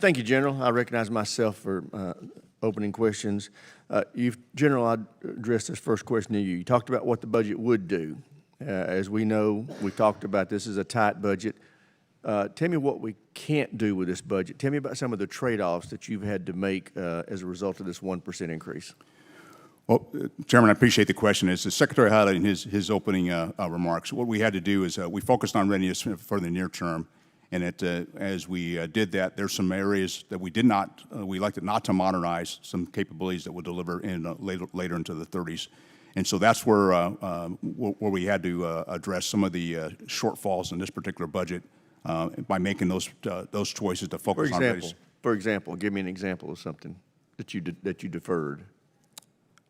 Thank you, General. I recognize myself for opening questions. General, I addressed this first question to you. You talked about what the budget would do. As we know, we talked about this as a tight budget. Tell me what we can't do with this budget. Tell me about some of the trade-offs that you've had to make as a result of this 1% increase. Well, Chairman, I appreciate the question. As the Secretary highlighted in his opening remarks, what we had to do is we focused on readiness for the near term. And as we did that, there's some areas that we elected not to modernize some capabilities that would deliver in later into the 30s. And so that's where we had to address some of the shortfalls in this particular budget by making those choices to focus on readiness. For example, give me an example of something that you deferred.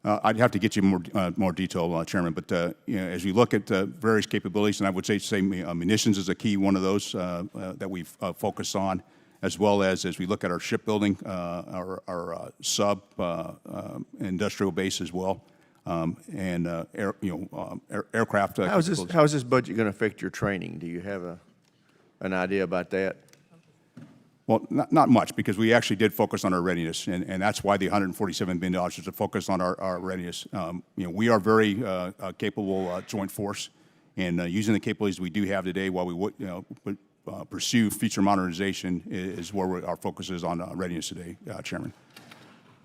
I'd have to get you more detail, Chairman, but as we look at various capabilities, and I would say munitions is a key one of those that we've focused on, as well as we look at our shipbuilding, our sub industrial base as well, and aircraft. How is this budget going to affect your training? Do you have an idea about that? Well, not much, because we actually did focus on our readiness, and that's why the $147 billion is to focus on our readiness. We are very capable joint force, and using the capabilities we do have today while we would pursue future modernization is where our focus is on readiness today, Chairman.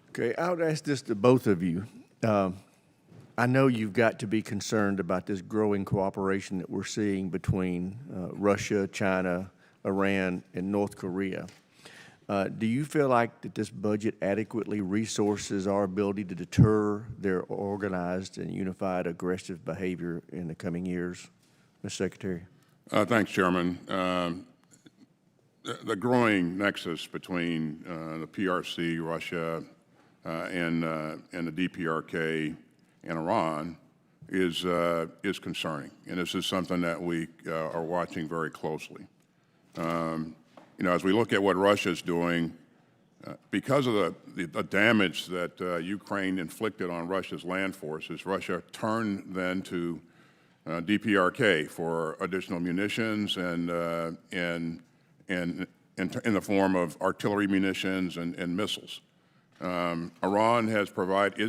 Okay, I would ask this to both of you. I know you've got to be concerned about this growing cooperation that we're seeing between Russia, China, Iran, and North Korea. Do you feel like that this budget adequately resources our ability to deter their organized and unified aggressive behavior in the coming years? Mr. Secretary. Thanks, Chairman. The growing nexus between the PRC, Russia, and the DPRK and Iran is concerning, and this is something that we are watching very closely. As we look at what Russia is doing, because of the damage that Ukraine inflicted on Russia's land forces, Russia turned then to DPRK for additional munitions and in the form of artillery munitions and missiles. Iran is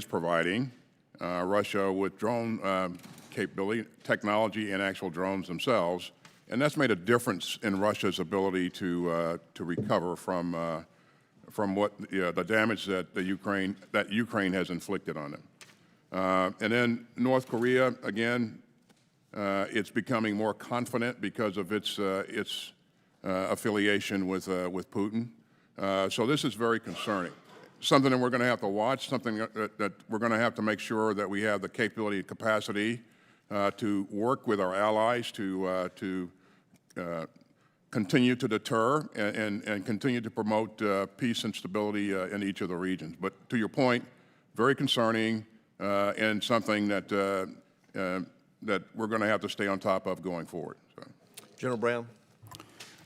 providing Russia with drone capability, technology, and actual drones themselves. And that's made a difference in Russia's ability to recover from what the damage that Ukraine has inflicted on them. And then North Korea, again, it's becoming more confident because of its affiliation with Putin. So this is very concerning. Something that we're going to have to watch. Something that we're going to have to make sure that we have the capability and capacity to work with our allies to continue to deter and continue to promote peace and stability in each of the regions. But to your point, very concerning and something that that we're going to have to stay on top of going forward. So. General Brown.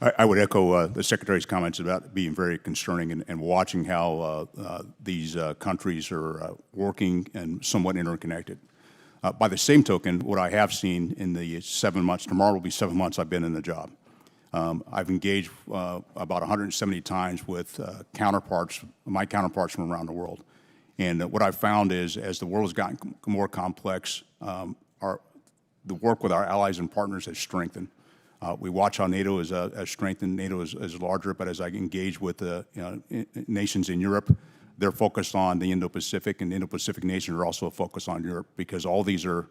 I would echo the Secretary's comments about being very concerning and watching how these countries are working and somewhat interconnected. By the same token, what I have seen in the 7 months, tomorrow will be 7 months I've been in the job. I've engaged about 170 times with my counterparts from around the world. And what I've found is, as the world has gotten more complex, the work with our allies and partners has strengthened. We watch how NATO has strengthened. NATO is larger, but as I engage with nations in Europe, they're focused on the Indo-Pacific, and the Indo-Pacific nations are also focused on Europe, because all these are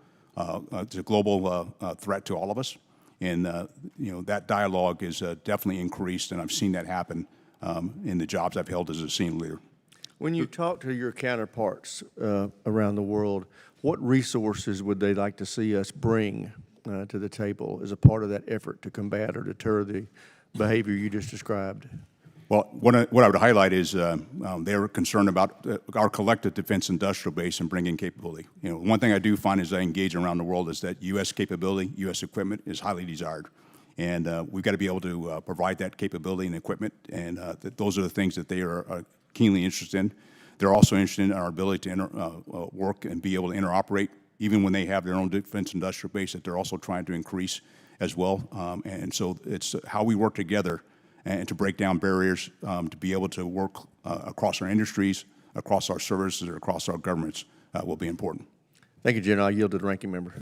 it's a global threat to all of us. And that dialogue is definitely increased, and I've seen that happen in the jobs I've held as a senior leader. When you talk to your counterparts around the world, what resources would they like to see us bring to the table as a part of that effort to combat or deter the behavior you just described? Well, what I would highlight is they're concerned about our collective defense industrial base and bringing capability. One thing I do find as I engage around the world is that U.S. capability, U.S. equipment is highly desired. And we've got to be able to provide that capability and equipment, and those are the things that they are keenly interested in. They're also interested in our ability to work and be able to interoperate, even when they have their own defense industrial base that they're also trying to increase as well. And so it's how we work together and to break down barriers, to be able to work across our industries, across our services, or across our governments will be important. Thank you, General. I yield to the ranking member.